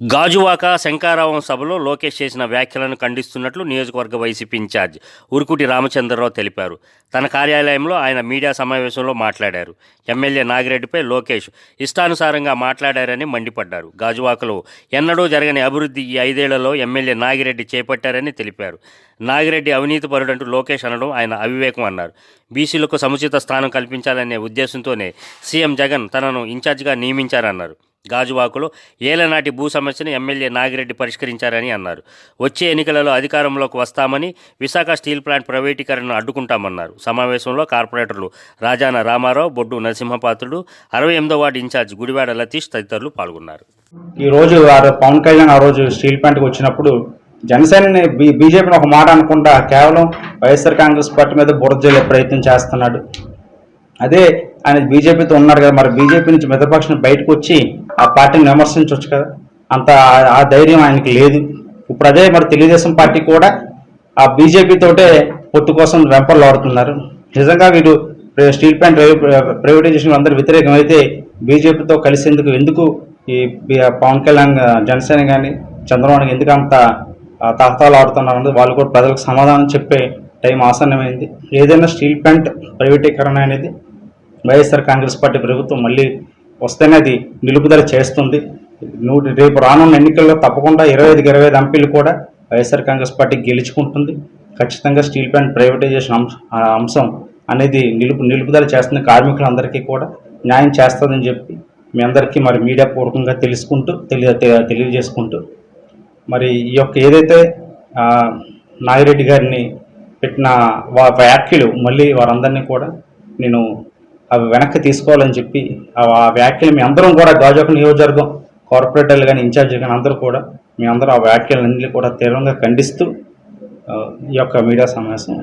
గాజువాక శంఖారావం సభలో లోకేష్ చేసిన వ్యాఖ్యలను ఖండిస్తున్నట్లు నియోజకవర్గ వైసీపీ ఇన్ఛార్జ్ ఉరుకుటి రామచంద్రరావు తెలిపారు. తన కార్యాలయంలో ఆయన మీడియా సమావేశంలో మాట్లాడారు. ఎమ్మెల్యే నాగిరెడ్డిపై లోకేష్ ఇష్టానుసారంగా మాట్లాడారని మండిపడ్డారు. గాజువాకలో ఎన్నడూ జరగని అభివృద్ధి ఈ 5 ఏళ్లలో ఎమ్మెల్యే నాగిరెడ్డి చేపట్టారని తెలిపారు. నాగిరెడ్డి అవినీతిపరుడంటూ లోకేష్ అనడం ఆయన అవివేకం అన్నారు. బీసీలకు సముచిత స్థానం కల్పించాలనే ఉద్దేశంతోనే సీఎం జగన్ తనను ఇన్ఛార్జిగా నియమించారన్నారు. గాజువాకలో ఏళ్లనాటి భూ సమస్యను ఎమ్మెల్యే నాగిరెడ్డి పరిష్కరించారని అన్నారు. వచ్చే ఎన్నికలలో అధికారంలోకి వస్తామని, విశాఖ స్టీల్ ప్లాంట్ ప్రైవేటీకరణను అడ్డుకుంటామన్నారు. సమావేశంలో కార్పొరేటర్లు రాజాన రామారావు, బొడ్డు నరసింహపాత్రుడు, 68వ వార్డు ఇన్ఛార్జ్ గుడివాడ లతీష్ తదితరులు పాల్గొన్నారు. ఈరోజు పవన్ కళ్యాణ్ ఆ రోజు స్టీల్ ప్లాంట్కి వచ్చినప్పుడు జనసేనని బీజేపీని ఒక మాట అనుకుంటా కేవలం వైఎస్ఆర్ కాంగ్రెస్ పార్టీ మీద బురద జల్లే ప్రయత్నం చేస్తున్నాడు. అదే ఆయన బీజేపీతో ఉన్నాడు కదా, మరి బీజేపీ నుంచి మిత్రపక్షం బయటకు వచ్చి ఆ పార్టీని విమర్శించవచ్చు కదా, అంత ఆ ధైర్యం ఆయనకి లేదు. ఇప్పుడు అదే మరి తెలుగుదేశం పార్టీ కూడా ఆ బీజేపీతోటే పొత్తు కోసం వెంపర్లు ఆడుతున్నారు. నిజంగా వీరు స్టీల్ ప్లాంట్ ప్రైవేటైజేషన్ అందరూ వ్యతిరేకమైతే బీజేపీతో కలిసేందుకు ఎందుకు ఈ పవన్ కళ్యాణ్ జనసేన కానీ చంద్రబాబు ఎందుకు అంత తాహతాలు ఆడుతున్నారు? వాళ్ళు కూడా ప్రజలకు సమాధానం చెప్పే టైం ఆసన్నమైంది. ఏదైనా స్టీల్ ప్లాంట్ ప్రైవేటీకరణ అనేది వైఎస్ఆర్ కాంగ్రెస్ పార్టీ ప్రభుత్వం మళ్ళీ వస్తేనే అది నిలుపుదల చేస్తుంది. రేపు రానున్న ఎన్నికల్లో తప్పకుండా 25కి 25 ఎంపీలు కూడా వైఎస్ఆర్ కాంగ్రెస్ పార్టీ గెలుచుకుంటుంది. ఖచ్చితంగా స్టీల్ ప్లాంట్ ప్రైవేటైజేషన్ అంశం అనేది నిలుపుదల చేస్తుంది. కార్మికులందరికీ కూడా న్యాయం చేస్తుందని చెప్పి మీ అందరికీ మరి మీడియా పూర్వకంగా తెలియజేసుకుంటూ మరి ఈ యొక్క ఏదైతే నాగిరెడ్డి గారిని పెట్టిన వ్యాఖ్యలు మళ్ళీ వారందరినీ కూడా నేను అవి వెనక్కి తీసుకోవాలని చెప్పి ఆ వ్యాఖ్యలు మీ అందరం కూడా గాజువాక నియోజకవర్గం కార్పొరేటర్లు కానీ ఇన్ఛార్జీలు కానీ అందరూ కూడా మీ అందరూ ఆ వ్యాఖ్యలన్నింటినీ కూడా తీవ్రంగా ఖండిస్తూ ఈ యొక్క మీడియా సమావేశం